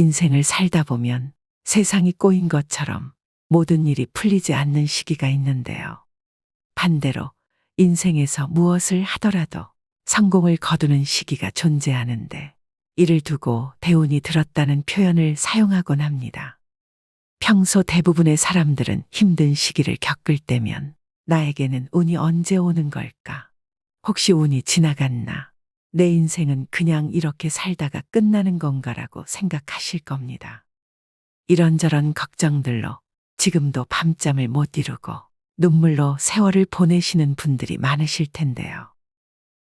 인생을 살다 보면 세상이 꼬인 것처럼 모든 일이 풀리지 않는 시기가 있는데요. 반대로 인생에서 무엇을 하더라도 성공을 거두는 시기가 존재하는데 이를 두고 대운이 들었다는 표현을 사용하곤 합니다. 평소 대부분의 사람들은 힘든 시기를 겪을 때면 나에게는 운이 언제 오는 걸까? 혹시 운이 지나갔나? 내 인생은 그냥 이렇게 살다가 끝나는 건가라고 생각하실 겁니다. 이런저런 걱정들로 지금도 밤잠을 못 이루고 눈물로 세월을 보내시는 분들이 많으실 텐데요.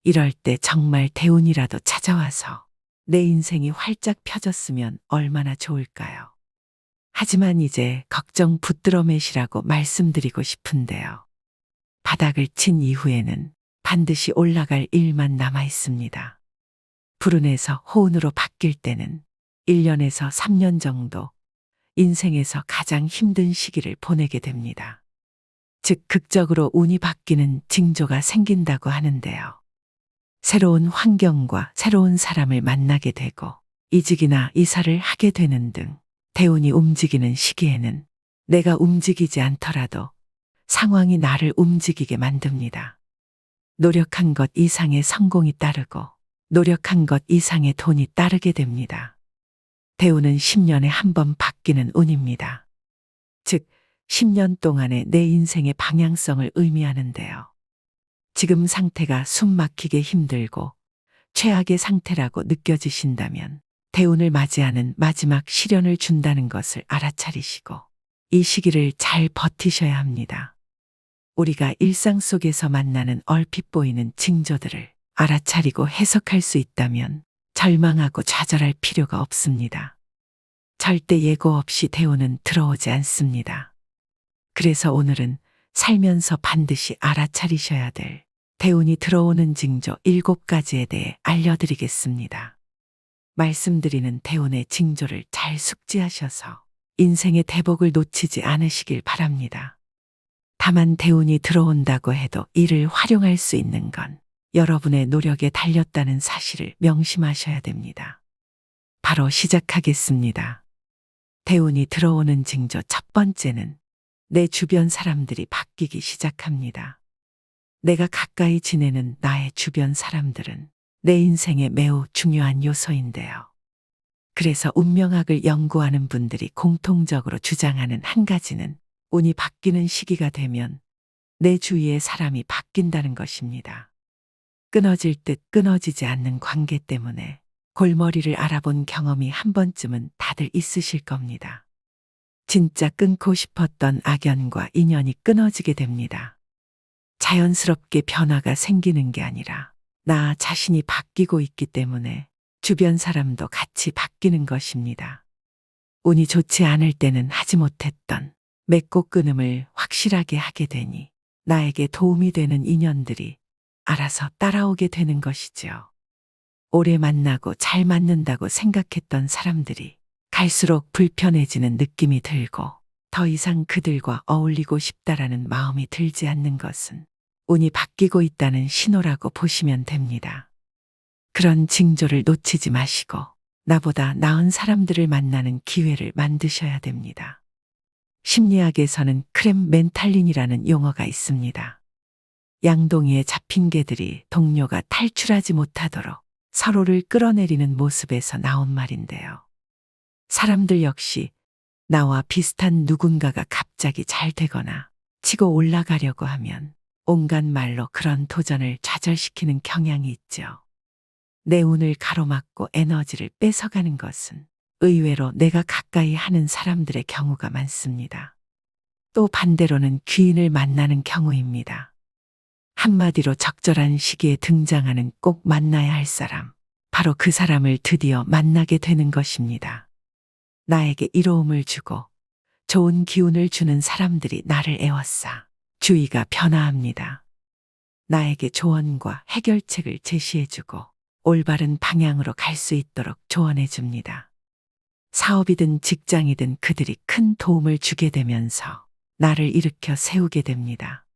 이럴 때 정말 대운이라도 찾아와서 내 인생이 활짝 펴졌으면 얼마나 좋을까요? 하지만 이제 걱정 붙들어 매시라고 말씀드리고 싶은데요. 바닥을 친 이후에는 반드시 올라갈 일만 남아 있습니다. 불운에서 호운으로 바뀔 때는 1년에서 3년 정도 인생에서 가장 힘든 시기를 보내게 됩니다. 즉 극적으로 운이 바뀌는 징조가 생긴다고 하는데요. 새로운 환경과 새로운 사람을 만나게 되고 이직이나 이사를 하게 되는 등 대운이 움직이는 시기에는 내가 움직이지 않더라도 상황이 나를 움직이게 만듭니다. 노력한 것 이상의 성공이 따르고 노력한 것 이상의 돈이 따르게 됩니다. 대운은 10년에 한 번 바뀌는 운입니다. 즉 10년 동안의 내 인생의 방향성을 의미하는데요. 지금 상태가 숨 막히게 힘들고 최악의 상태라고 느껴지신다면 대운을 맞이하는 마지막 시련을 준다는 것을 알아차리시고 이 시기를 잘 버티셔야 합니다. 우리가 일상 속에서 만나는 얼핏 보이는 징조들을 알아차리고 해석할 수 있다면 절망하고 좌절할 필요가 없습니다. 절대 예고 없이 대운은 들어오지 않습니다. 그래서 오늘은 살면서 반드시 알아차리셔야 될 대운이 들어오는 징조 7가지에 대해 알려드리겠습니다. 말씀드리는 대운의 징조를 잘 숙지하셔서 인생의 대복을 놓치지 않으시길 바랍니다. 다만 대운이 들어온다고 해도 이를 활용할 수 있는 건 여러분의 노력에 달렸다는 사실을 명심하셔야 됩니다. 바로 시작하겠습니다. 대운이 들어오는 징조 첫 번째는 내 주변 사람들이 바뀌기 시작합니다. 내가 가까이 지내는 나의 주변 사람들은 내 인생에 매우 중요한 요소인데요. 그래서 운명학을 연구하는 분들이 공통적으로 주장하는 한 가지는 운이 바뀌는 시기가 되면 내 주위의 사람이 바뀐다는 것입니다. 끊어질 듯 끊어지지 않는 관계 때문에 골머리를 알아본 경험이 한 번쯤은 다들 있으실 겁니다. 진짜 끊고 싶었던 악연과 인연이 끊어지게 됩니다. 자연스럽게 변화가 생기는 게 아니라 나 자신이 바뀌고 있기 때문에 주변 사람도 같이 바뀌는 것입니다. 운이 좋지 않을 때는 하지 못했던 맺고 끊음을 확실하게 하게 되니 나에게 도움이 되는 인연들이 알아서 따라오게 되는 것이죠. 오래 만나고 잘 맞는다고 생각했던 사람들이 갈수록 불편해지는 느낌이 들고 더 이상 그들과 어울리고 싶다라는 마음이 들지 않는 것은 운이 바뀌고 있다는 신호라고 보시면 됩니다. 그런 징조를 놓치지 마시고 나보다 나은 사람들을 만나는 기회를 만드셔야 됩니다. 심리학에서는 크렘 멘탈린이라는 용어가 있습니다. 양동이에 잡힌 개들이 동료가 탈출하지 못하도록 서로를 끌어내리는 모습에서 나온 말인데요. 사람들 역시 나와 비슷한 누군가가 갑자기 잘 되거나 치고 올라가려고 하면 온갖 말로 그런 도전을 좌절시키는 경향이 있죠. 내 운을 가로막고 에너지를 뺏어가는 것은 의외로 내가 가까이 하는 사람들의 경우가 많습니다. 또 반대로는 귀인을 만나는 경우입니다. 한마디로 적절한 시기에 등장하는 꼭 만나야 할 사람, 바로 그 사람을 드디어 만나게 되는 것입니다. 나에게 이로움을 주고 좋은 기운을 주는 사람들이 나를 에워싸 주위가 변화합니다. 나에게 조언과 해결책을 제시해주고 올바른 방향으로 갈 수 있도록 조언해줍니다. 사업이든 직장이든 그들이 큰 도움을 주게 되면서 나를 일으켜 세우게 됩니다.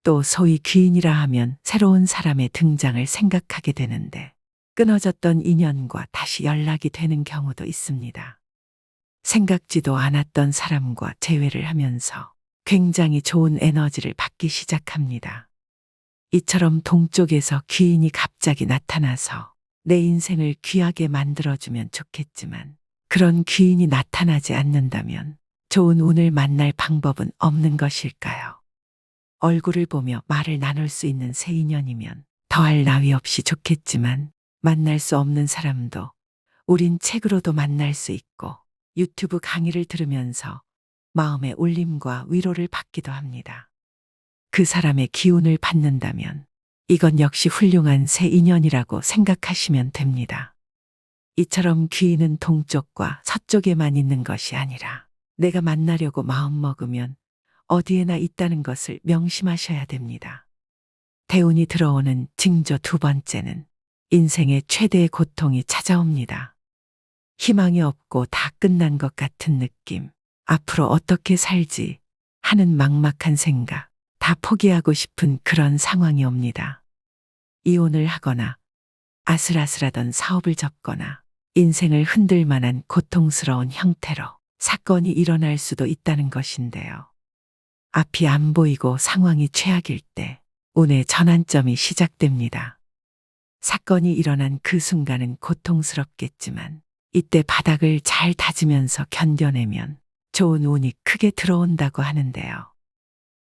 또 소위 귀인이라 하면 새로운 사람의 등장을 생각하게 되는데 끊어졌던 인연과 다시 연락이 되는 경우도 있습니다. 생각지도 않았던 사람과 재회를 하면서 굉장히 좋은 에너지를 받기 시작합니다. 이처럼 동쪽에서 귀인이 갑자기 나타나서 내 인생을 귀하게 만들어주면 좋겠지만 그런 귀인이 나타나지 않는다면 좋은 운을 만날 방법은 없는 것일까요? 얼굴을 보며 말을 나눌 수 있는 새 인연이면 더할 나위 없이 좋겠지만 만날 수 없는 사람도 우린 책으로도 만날 수 있고 유튜브 강의를 들으면서 마음의 울림과 위로를 받기도 합니다. 그 사람의 기운을 받는다면 이건 역시 훌륭한 새 인연이라고 생각하시면 됩니다. 이처럼 귀인은 동쪽과 서쪽에만 있는 것이 아니라 내가 만나려고 마음먹으면 어디에나 있다는 것을 명심하셔야 됩니다. 대운이 들어오는 징조 두 번째는 인생의 최대의 고통이 찾아옵니다. 희망이 없고 다 끝난 것 같은 느낌, 앞으로 어떻게 살지 하는 막막한 생각, 다 포기하고 싶은 그런 상황이 옵니다. 이혼을 하거나 아슬아슬하던 사업을 접거나 인생을 흔들 만한 고통스러운 형태로 사건이 일어날 수도 있다는 것인데요. 앞이 안 보이고 상황이 최악일 때 운의 전환점이 시작됩니다. 사건이 일어난 그 순간은 고통스럽겠지만 이때 바닥을 잘 다지면서 견뎌내면 좋은 운이 크게 들어온다고 하는데요.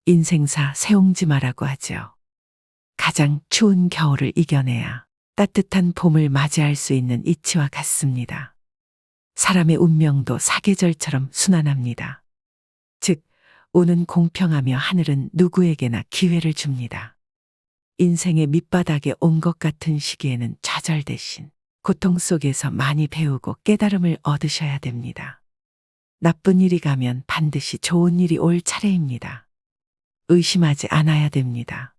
인생사 세옹지마라고 하죠. 가장 추운 겨울을 이겨내야 따뜻한 봄을 맞이할 수 있는 이치와 같습니다. 사람의 운명도 사계절처럼 순환합니다. 즉, 운은 공평하며 하늘은 누구에게나 기회를 줍니다. 인생의 밑바닥에 온 것 같은 시기에는 좌절 대신 고통 속에서 많이 배우고 깨달음을 얻으셔야 됩니다. 나쁜 일이 가면 반드시 좋은 일이 올 차례입니다. 의심하지 않아야 됩니다.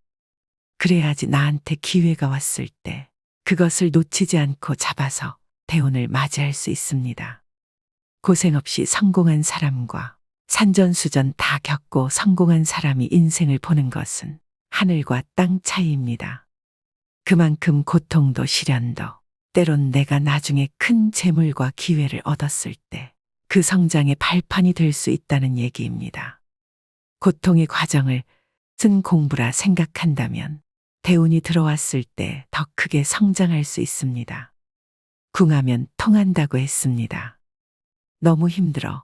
그래야지 나한테 기회가 왔을 때 그것을 놓치지 않고 잡아서 대운을 맞이할 수 있습니다. 고생 없이 성공한 사람과 산전수전 다 겪고 성공한 사람이 인생을 보는 것은 하늘과 땅 차이입니다. 그만큼 고통도 시련도 때론 내가 나중에 큰 재물과 기회를 얻었을 때 그 성장의 발판이 될 수 있다는 얘기입니다. 고통의 과정을 쓴 공부라 생각한다면 대운이 들어왔을 때 더 크게 성장할 수 있습니다. 궁하면 통한다고 했습니다. 너무 힘들어.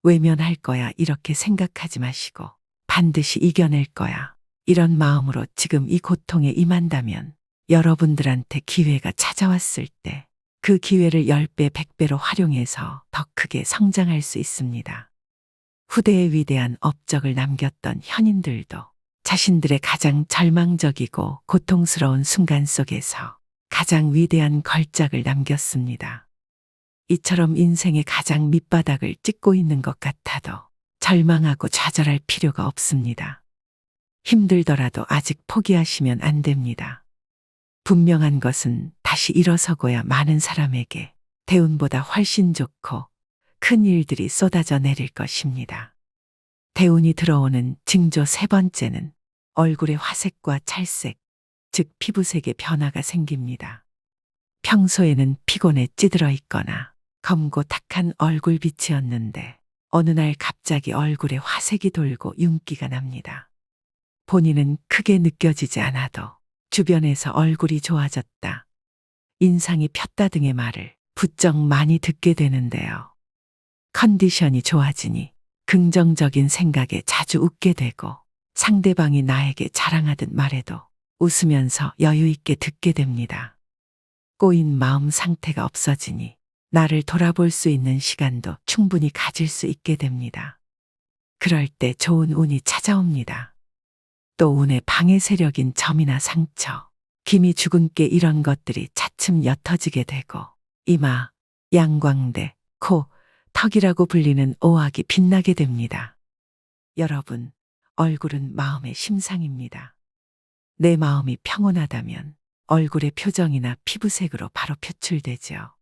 외면할 거야 이렇게 생각하지 마시고 반드시 이겨낼 거야. 이런 마음으로 지금 이 고통에 임한다면 여러분들한테 기회가 찾아왔을 때 그 기회를 10배, 100배로 활용해서 더 크게 성장할 수 있습니다. 후대에 위대한 업적을 남겼던 현인들도 자신들의 가장 절망적이고 고통스러운 순간 속에서 가장 위대한 걸작을 남겼습니다. 이처럼 인생의 가장 밑바닥을 찍고 있는 것 같아도 절망하고 좌절할 필요가 없습니다. 힘들더라도 아직 포기하시면 안 됩니다. 분명한 것은 다시 일어서고야 많은 사람에게 대운보다 훨씬 좋고 큰 일들이 쏟아져 내릴 것입니다. 대운이 들어오는 징조 세 번째는 얼굴의 화색과 찰색, 즉 피부색의 변화가 생깁니다. 평소에는 피곤에 찌들어 있거나 검고 탁한 얼굴빛이었는데 어느 날 갑자기 얼굴에 화색이 돌고 윤기가 납니다. 본인은 크게 느껴지지 않아도 주변에서 얼굴이 좋아졌다, 인상이 폈다 등의 말을 부쩍 많이 듣게 되는데요. 컨디션이 좋아지니 긍정적인 생각에 자주 웃게 되고 상대방이 나에게 자랑하듯 말해도 웃으면서 여유 있게 듣게 됩니다. 꼬인 마음 상태가 없어지니 나를 돌아볼 수 있는 시간도 충분히 가질 수 있게 됩니다. 그럴 때 좋은 운이 찾아옵니다. 또 운의 방해 세력인 점이나 상처, 기미 죽은 깨 이런 것들이 차츰 옅어지게 되고 이마, 양광대, 코, 턱이라고 불리는 오악이 빛나게 됩니다. 여러분, 얼굴은 마음의 심상입니다. 내 마음이 평온하다면 얼굴의 표정이나 피부색으로 바로 표출되죠.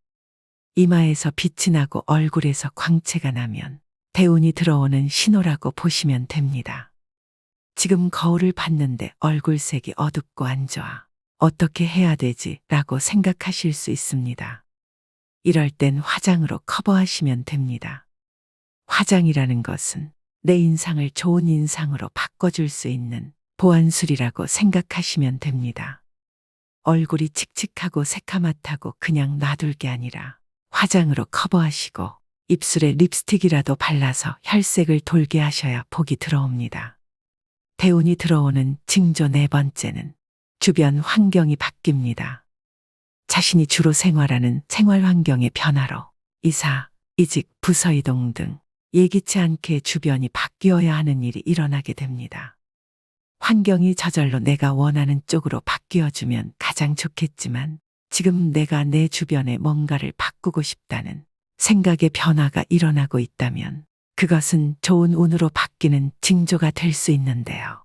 이마에서 빛이 나고 얼굴에서 광채가 나면 대운이 들어오는 신호라고 보시면 됩니다. 지금 거울을 봤는데 얼굴색이 어둡고 안 좋아. 어떻게 해야 되지? 라고 생각하실 수 있습니다. 이럴 땐 화장으로 커버하시면 됩니다. 화장이라는 것은 내 인상을 좋은 인상으로 바꿔줄 수 있는 보안술이라고 생각하시면 됩니다. 얼굴이 칙칙하고 새카맣다고 그냥 놔둘 게 아니라 화장으로 커버하시고 입술에 립스틱이라도 발라서 혈색을 돌게 하셔야 복이 들어옵니다. 대운이 들어오는 징조 네 번째는 주변 환경이 바뀝니다. 자신이 주로 생활하는 생활 환경의 변화로 이사, 이직, 부서 이동 등 예기치 않게 주변이 바뀌어야 하는 일이 일어나게 됩니다. 환경이 저절로 내가 원하는 쪽으로 바뀌어주면 가장 좋겠지만 지금 내가 내 주변에 뭔가를 바꾸고 싶다는 생각의 변화가 일어나고 있다면 그것은 좋은 운으로 바뀌는 징조가 될 수 있는데요.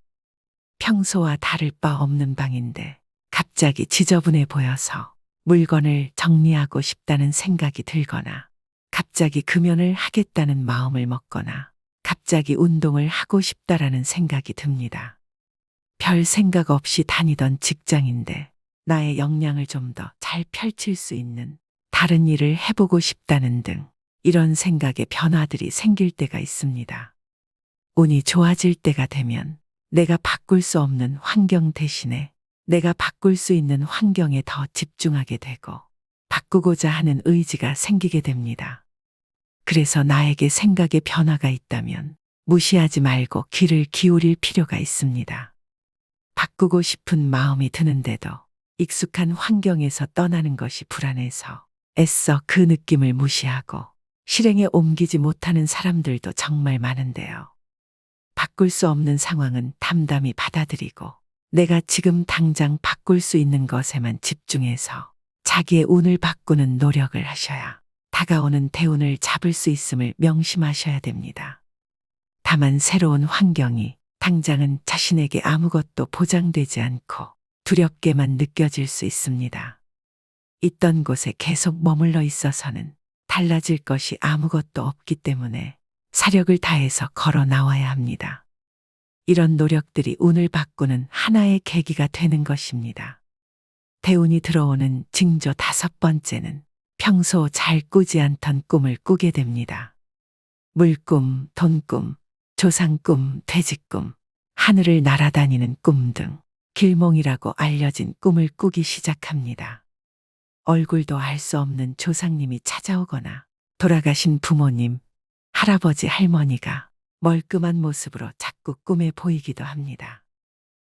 평소와 다를 바 없는 방인데 갑자기 지저분해 보여서 물건을 정리하고 싶다는 생각이 들거나 갑자기 금연을 하겠다는 마음을 먹거나 갑자기 운동을 하고 싶다라는 생각이 듭니다. 별 생각 없이 다니던 직장인데 나의 역량을 좀 더 잘 펼칠 수 있는 다른 일을 해보고 싶다는 등 이런 생각의 변화들이 생길 때가 있습니다. 운이 좋아질 때가 되면 내가 바꿀 수 없는 환경 대신에 내가 바꿀 수 있는 환경에 더 집중하게 되고 바꾸고자 하는 의지가 생기게 됩니다. 그래서 나에게 생각의 변화가 있다면 무시하지 말고 귀를 기울일 필요가 있습니다. 바꾸고 싶은 마음이 드는데도 익숙한 환경에서 떠나는 것이 불안해서 애써 그 느낌을 무시하고 실행에 옮기지 못하는 사람들도 정말 많은데요. 바꿀 수 없는 상황은 담담히 받아들이고 내가 지금 당장 바꿀 수 있는 것에만 집중해서 자기의 운을 바꾸는 노력을 하셔야 다가오는 대운을 잡을 수 있음을 명심하셔야 됩니다. 다만 새로운 환경이 당장은 자신에게 아무것도 보장되지 않고 두렵게만 느껴질 수 있습니다. 있던 곳에 계속 머물러 있어서는 달라질 것이 아무것도 없기 때문에 사력을 다해서 걸어 나와야 합니다. 이런 노력들이 운을 바꾸는 하나의 계기가 되는 것입니다. 대운이 들어오는 징조 다섯 번째는 평소 잘 꾸지 않던 꿈을 꾸게 됩니다. 물꿈, 돈꿈, 조상꿈, 돼지꿈, 하늘을 날아다니는 꿈 등 길몽이라고 알려진 꿈을 꾸기 시작합니다. 얼굴도 알 수 없는 조상님이 찾아오거나 돌아가신 부모님, 할아버지, 할머니가 멀끔한 모습으로 자꾸 꿈에 보이기도 합니다.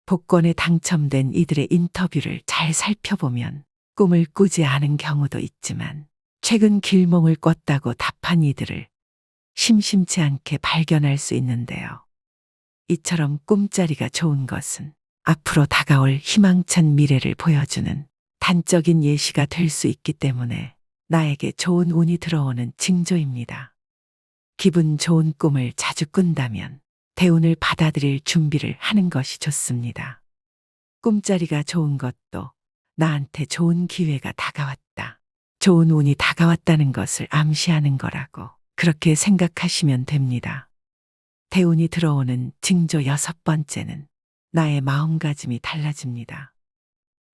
복권에 당첨된 이들의 인터뷰를 잘 살펴보면 꿈을 꾸지 않은 경우도 있지만 최근 길몽을 꿨다고 답한 이들을 심심치 않게 발견할 수 있는데요. 이처럼 꿈자리가 좋은 것은 앞으로 다가올 희망찬 미래를 보여주는 단적인 예시가 될 수 있기 때문에 나에게 좋은 운이 들어오는 징조입니다. 기분 좋은 꿈을 자주 꾼다면 대운을 받아들일 준비를 하는 것이 좋습니다. 꿈자리가 좋은 것도 나한테 좋은 기회가 다가왔다, 좋은 운이 다가왔다는 것을 암시하는 거라고 그렇게 생각하시면 됩니다. 대운이 들어오는 징조 여섯 번째는 나의 마음가짐이 달라집니다.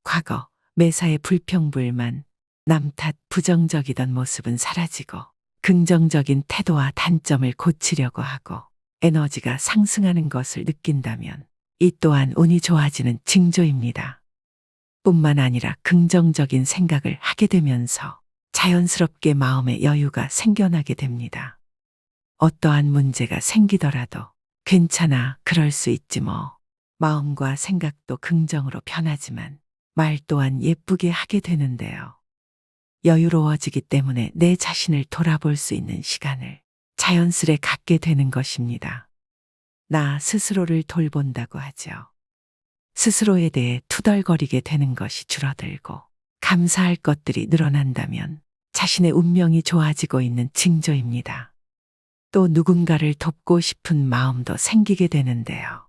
과거 매사에 불평불만, 남 탓 부정적이던 모습은 사라지고 긍정적인 태도와 단점을 고치려고 하고 에너지가 상승하는 것을 느낀다면 이 또한 운이 좋아지는 징조입니다. 뿐만 아니라 긍정적인 생각을 하게 되면서 자연스럽게 마음의 여유가 생겨나게 됩니다. 어떠한 문제가 생기더라도 괜찮아, 그럴 수 있지 뭐. 마음과 생각도 긍정으로 변하지만 말 또한 예쁘게 하게 되는데요. 여유로워지기 때문에 내 자신을 돌아볼 수 있는 시간을 자연스레 갖게 되는 것입니다. 나 스스로를 돌본다고 하죠. 스스로에 대해 투덜거리게 되는 것이 줄어들고 감사할 것들이 늘어난다면 자신의 운명이 좋아지고 있는 징조입니다. 또 누군가를 돕고 싶은 마음도 생기게 되는데요.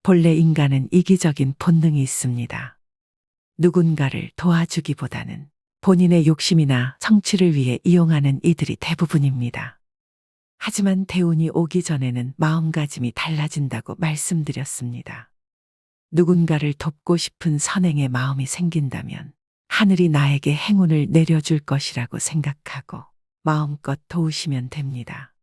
본래 인간은 이기적인 본능이 있습니다. 누군가를 도와주기보다는 본인의 욕심이나 성취를 위해 이용하는 이들이 대부분입니다. 하지만 대운이 오기 전에는 마음가짐이 달라진다고 말씀드렸습니다. 누군가를 돕고 싶은 선행의 마음이 생긴다면 하늘이 나에게 행운을 내려줄 것이라고 생각하고 마음껏 도우시면 됩니다.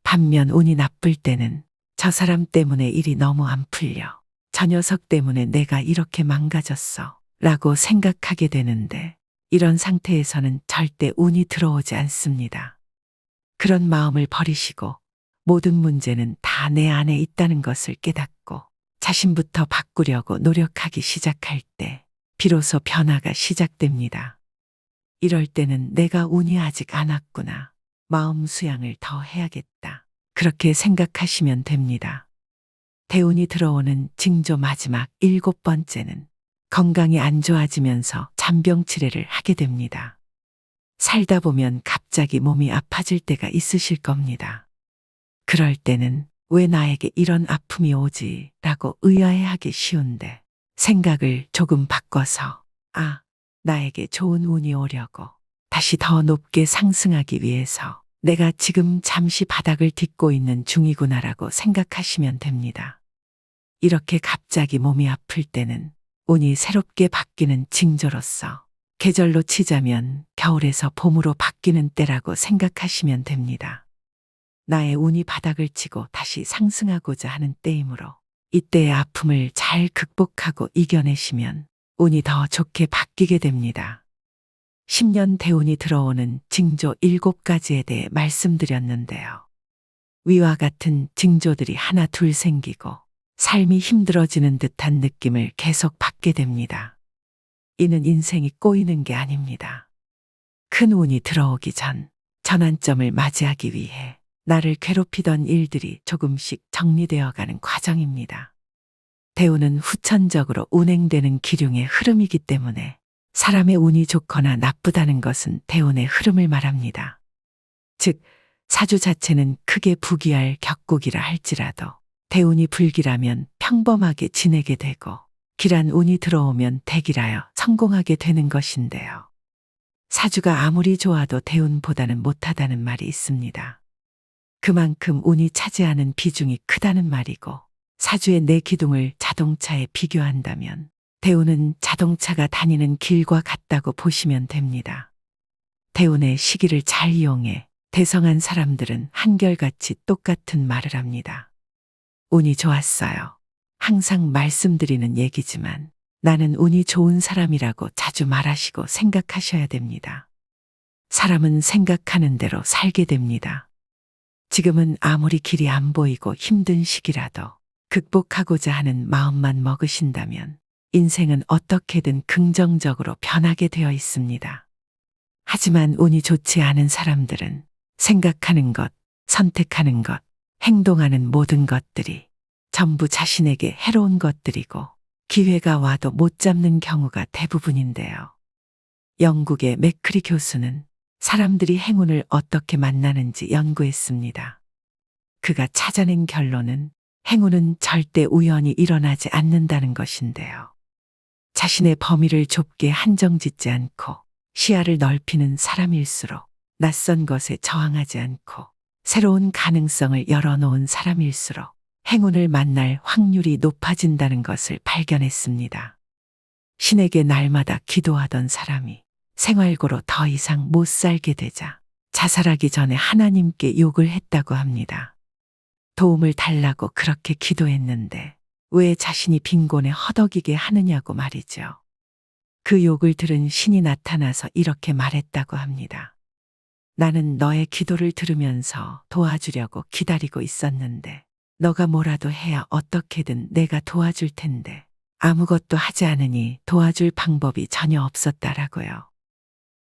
반면 운이 나쁠 때는 저 사람 때문에 일이 너무 안 풀려. 저 녀석 때문에 내가 이렇게 망가졌어. 라고 생각하게 되는데 이런 상태에서는 절대 운이 들어오지 않습니다. 그런 마음을 버리시고 모든 문제는 다 내 안에 있다는 것을 깨닫고 자신부터 바꾸려고 노력하기 시작할 때 비로소 변화가 시작됩니다. 이럴 때는 내가 운이 아직 안 왔구나. 마음 수양을 더 해야겠다. 그렇게 생각하시면 됩니다. 대운이 들어오는 징조 마지막 7번째는 건강이 안 좋아지면서 잔병치레를 하게 됩니다. 살다 보면 갑자기 몸이 아파질 때가 있으실 겁니다. 그럴 때는 왜 나에게 이런 아픔이 오지? 라고 의아해하기 쉬운데 생각을 조금 바꿔서 나에게 좋은 운이 오려고 다시 더 높게 상승하기 위해서 내가 지금 잠시 바닥을 딛고 있는 중이구나라고 생각하시면 됩니다. 이렇게 갑자기 몸이 아플 때는 운이 새롭게 바뀌는 징조로서 계절로 치자면 겨울에서 봄으로 바뀌는 때라고 생각하시면 됩니다. 나의 운이 바닥을 치고 다시 상승하고자 하는 때이므로 이때의 아픔을 잘 극복하고 이겨내시면 운이 더 좋게 바뀌게 됩니다. 10년 대운이 들어오는 징조 7가지에 대해 말씀드렸는데요. 위와 같은 징조들이 하나 둘 생기고 삶이 힘들어지는 듯한 느낌을 계속 받게 됩니다. 이는 인생이 꼬이는 게 아닙니다. 큰 운이 들어오기 전 전환점을 맞이하기 위해 나를 괴롭히던 일들이 조금씩 정리되어 가는 과정입니다. 대운은 후천적으로 운행되는 기륭의 흐름이기 때문에 사람의 운이 좋거나 나쁘다는 것은 대운의 흐름을 말합니다. 즉, 사주 자체는 크게 부귀할 격국이라 할지라도 대운이 불길하면 평범하게 지내게 되고 길한 운이 들어오면 대길하여 성공하게 되는 것인데요. 사주가 아무리 좋아도 대운보다는 못하다는 말이 있습니다. 그만큼 운이 차지하는 비중이 크다는 말이고 사주의 내 기둥을 자동차에 비교한다면 대운은 자동차가 다니는 길과 같다고 보시면 됩니다. 대운의 시기를 잘 이용해 대성한 사람들은 한결같이 똑같은 말을 합니다. 운이 좋았어요. 항상 말씀드리는 얘기지만 나는 운이 좋은 사람이라고 자주 말하시고 생각하셔야 됩니다. 사람은 생각하는 대로 살게 됩니다. 지금은 아무리 길이 안 보이고 힘든 시기라도 극복하고자 하는 마음만 먹으신다면 인생은 어떻게든 긍정적으로 변하게 되어 있습니다. 하지만 운이 좋지 않은 사람들은 생각하는 것, 선택하는 것, 행동하는 모든 것들이 전부 자신에게 해로운 것들이고 기회가 와도 못 잡는 경우가 대부분인데요. 영국의 맥크리 교수는 사람들이 행운을 어떻게 만나는지 연구했습니다. 그가 찾아낸 결론은 행운은 절대 우연히 일어나지 않는다는 것인데요. 자신의 범위를 좁게 한정짓지 않고 시야를 넓히는 사람일수록 낯선 것에 저항하지 않고 새로운 가능성을 열어놓은 사람일수록 행운을 만날 확률이 높아진다는 것을 발견했습니다. 신에게 날마다 기도하던 사람이 생활고로 더 이상 못 살게 되자 자살하기 전에 하나님께 욕을 했다고 합니다. 도움을 달라고 그렇게 기도했는데 왜 자신이 빈곤에 허덕이게 하느냐고 말이죠. 그 욕을 들은 신이 나타나서 이렇게 말했다고 합니다. 나는 너의 기도를 들으면서 도와주려고 기다리고 있었는데 너가 뭐라도 해야 어떻게든 내가 도와줄 텐데 아무것도 하지 않으니 도와줄 방법이 전혀 없었다라고요.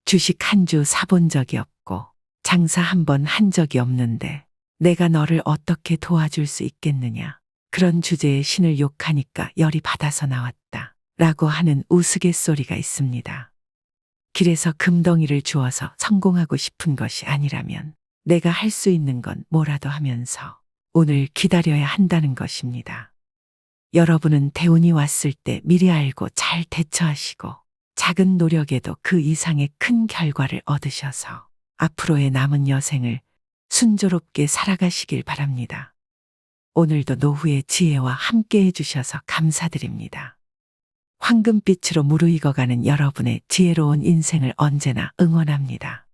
주식 한 주 사본 적이 없고 장사 한 번 한 적이 없는데 내가 너를 어떻게 도와줄 수 있겠느냐. 그런 주제에 신을 욕하니까 열이 받아서 나왔다. 라고 하는 우스갯소리가 있습니다. 길에서 금덩이를 주어서 성공하고 싶은 것이 아니라면 내가 할 수 있는 건 뭐라도 하면서 오늘 기다려야 한다는 것입니다. 여러분은 대운이 왔을 때 미리 알고 잘 대처하시고 작은 노력에도 그 이상의 큰 결과를 얻으셔서 앞으로의 남은 여생을 순조롭게 살아가시길 바랍니다. 오늘도 노후의 지혜와 함께 해주셔서 감사드립니다. 황금빛으로 무르익어가는 여러분의 지혜로운 인생을 언제나 응원합니다.